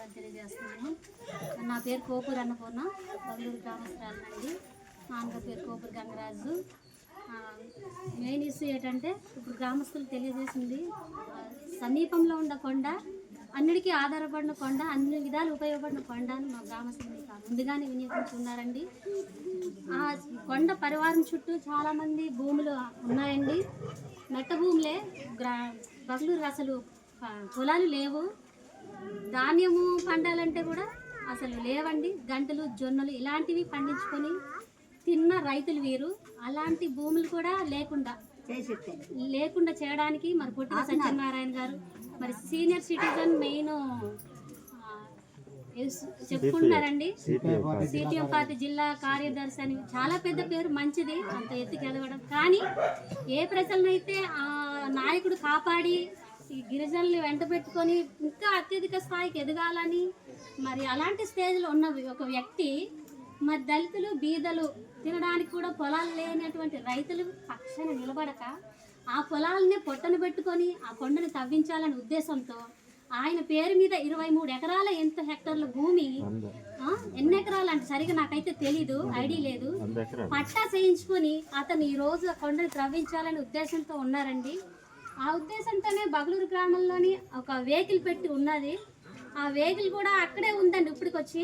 ధన్యవాదాలు తెలియజేస్తున్నాను. నా పేరు కోపూరు అన్నపూర్ణ, బగలూరు గ్రామస్తురాలండి. నాన్నగారి పేరు కోపూరు గంగరాజు. మెయిన్ ఇష్యూ ఏంటంటే ఇప్పుడు గ్రామస్తులు తెలియజేసింది, సమీపంలో ఉన్న కొండ, అన్నిటికీ ఆధారపడిన కొండ, అన్ని విధాలు ఉపయోగపడిన కొండ అని మా గ్రామస్తులు ముందుగానే వినియోగించుకున్నారండి. ఆ కొండ పరివారం చుట్టూ చాలామంది భూములు ఉన్నాయండి. మెట్ట భూములే. బగలూరు అసలు పొలాలు లేవు. ధాన్యము పండాలంటే కూడా అసలు లేవండి. గంటలు, జొన్నలు ఇలాంటివి పండించుకొని తిన్న రైతులు వీరు. అలాంటి భూములు కూడా లేకుండా చేయడానికి మరి పొట్టిన సత్యనారాయణ గారు, మరి సీనియర్ సిటిజన్ మెయిన్ చెప్పుకుంటున్నారండి. సిపిఎం పార్టీ జిల్లా కార్యదర్శి అని చాలా పెద్ద పేరు, మంచిది, అంత ఎత్తుకు ఎదగడం. కానీ ఏ ప్రజలనైతే ఆ నాయకుడు కాపాడి ఈ గిరిజనులు వెంట పెట్టుకొని ఇంకా అత్యధిక స్థాయికి ఎదగాలని మరి అలాంటి స్టేజ్లో ఉన్న ఒక వ్యక్తి, మరి దళితులు, బీదలు తినడానికి కూడా పొలాలు లేనటువంటి రైతులు పక్షాన నిలబడక ఆ పొలాలనే పొట్టను పెట్టుకొని ఆ కొండను తవ్వించాలనే ఉద్దేశంతో ఆయన పేరు మీద 23 ఎకరాల ఎంత హెక్టార్ల భూమి, ఎన్ని ఎకరాలు అంటే సరిగా నాకైతే తెలీదు, ఐడియా లేదు, పట్టా చేయించుకొని అతను ఈ రోజు కొండను త్రవ్వించాలనే ఉద్దేశంతో ఉన్నారండి. ఆ ఉద్దేశంతోనే బగలూరు గ్రామంలోని ఒక వెహికల్ పెట్టి ఉన్నది. ఆ వెహికల్ కూడా అక్కడే ఉందండి ఇప్పటికొచ్చి.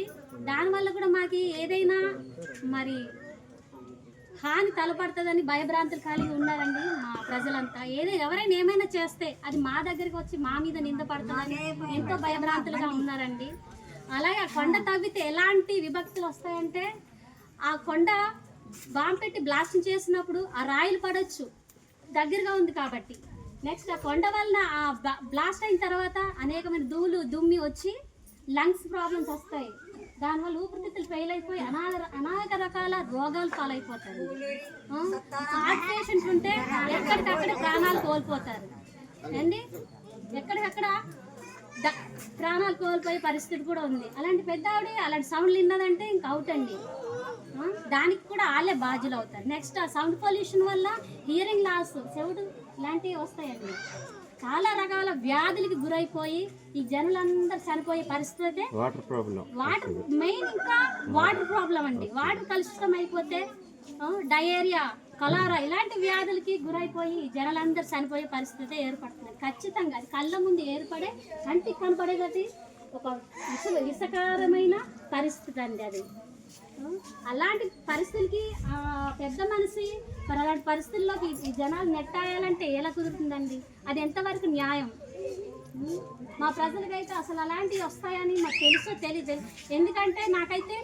దానివల్ల కూడా మాకు ఏదైనా మరి హాని తలపడుతుందని భయభ్రాంతులు కలిగి ఉన్నారండి మా ప్రజలంతా. ఎవరైనా ఏమైనా చేస్తే అది మా దగ్గరికి వచ్చి మా మీద నిందపడుతుందని ఎంతో భయభ్రాంతులుగా ఉన్నారండి. అలాగే ఆ కొండ తవ్వితే ఎలాంటి విభక్తులు వస్తాయంటే, ఆ కొండ బాంబు పెట్టి బ్లాస్టింగ్ చేసినప్పుడు ఆ రాయిలు పడవచ్చు, దగ్గరగా ఉంది కాబట్టి. నెక్స్ట్ ఆ కొండ వలన ఆ బ్లాస్ట్ అయిన తర్వాత అనేకమైన దుమ్మి వచ్చి లంగ్స్ ప్రాబ్లమ్స్ వస్తాయి. దానివల్ల ఊపిరితిత్తులు ఫెయిల్ అయిపోయి అనేక రకాల రోగాలు పాలైపోతారు. హార్ట్ పేషెంట్స్ ఉంటే ఎక్కడికక్కడ ప్రాణాలు కోల్పోతారు అండి. ఎక్కడికక్కడ ప్రాణాలు కోల్పోయే పరిస్థితి కూడా ఉంది. అలాంటి పెద్ద ఆవిడ అలాంటి సౌండ్లు విన్నదంటే ఇంక అవుట్ అండి. దానికి కూడా వాళ్ళే బాధ్యులు అవుతారు. నెక్స్ట్ ఆ సౌండ్ పొల్యూషన్ వల్ల హియరింగ్ లాస్, చెవుడు ఇలాంటివి వస్తాయండి. చాలా రకాల వ్యాధులకి గురైపోయి ఈ జనులందరూ చనిపోయే పరిస్థితి. వాటర్ మెయిన్, ఇంకా వాటర్ ప్రాబ్లం అండి. వాటర్ కలుషితం అయిపోతే డయేరియా, కలారా ఇలాంటి వ్యాధులకి గురైపోయి జనాలందరూ చనిపోయే పరిస్థితి ఏర్పడుతుంది. ఖచ్చితంగా అది కళ్ళ ముందు ఏర్పడే, కంటికి కనపడేది ఒక విషకరమైన పరిస్థితి అండి అది. అలాంటి పరిస్థితులకి పెద్ద మనిషి మరి అలాంటి పరిస్థితుల్లోకి ఈ జనాలు నెట్టాయాలంటే ఎలా కుదురుతుందండి? అది ఎంతవరకు న్యాయం? మా ప్రజలకైతే అసలు అలాంటివి వస్తాయని మాకు తెలుసో తెలీదు. ఎందుకంటే నాకైతే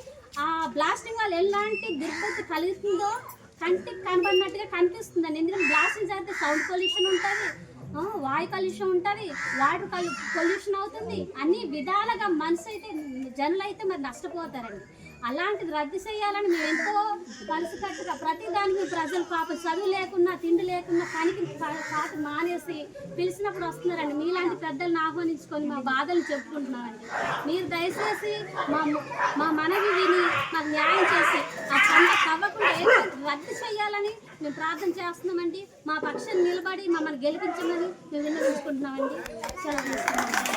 ఆ బ్లాస్టింగ్ వల్ల ఎలాంటి దుర్గతి కలుగుతుందో కంటికి కనబడినట్టుగా కనిపిస్తుందండి. ఎందుకంటే బ్లాస్టింగ్ జరిగితే సౌండ్ పొల్యూషన్ ఉంటుంది, వాయు కాలుష్యం ఉంటుంది, వాటర్ పొల్యూషన్ అవుతుంది, అన్ని విధాలుగా మనిషి అయితే, జనులైతే మరి నష్టపోతారండి. అలాంటిది రద్దు చేయాలని మేము ఎంతో కలిసికట్టుగా ప్రతి దానికి ప్రజలు పాప చదువు లేకున్నా, తిండి లేకున్నా పనికి పాటు మానేసి పిలిచినప్పుడు వస్తున్నారండి. మీలాంటి పెద్దలను ఆహ్వానించుకొని మా బాధలు చెప్పుకుంటున్నామండి. మీరు దయచేసి మా మనవి విని మాకు న్యాయం చేసి ఆ కొండ తవ్వకుండా రద్దు చేయాలని మేము ప్రార్థన చేస్తున్నామండి. మా పక్షాన్ని నిలబడి మమ్మల్ని గెలిపించమని మేము విన్నవించుకుంటున్నామండి. సెలవు తీసుకున్నామండి.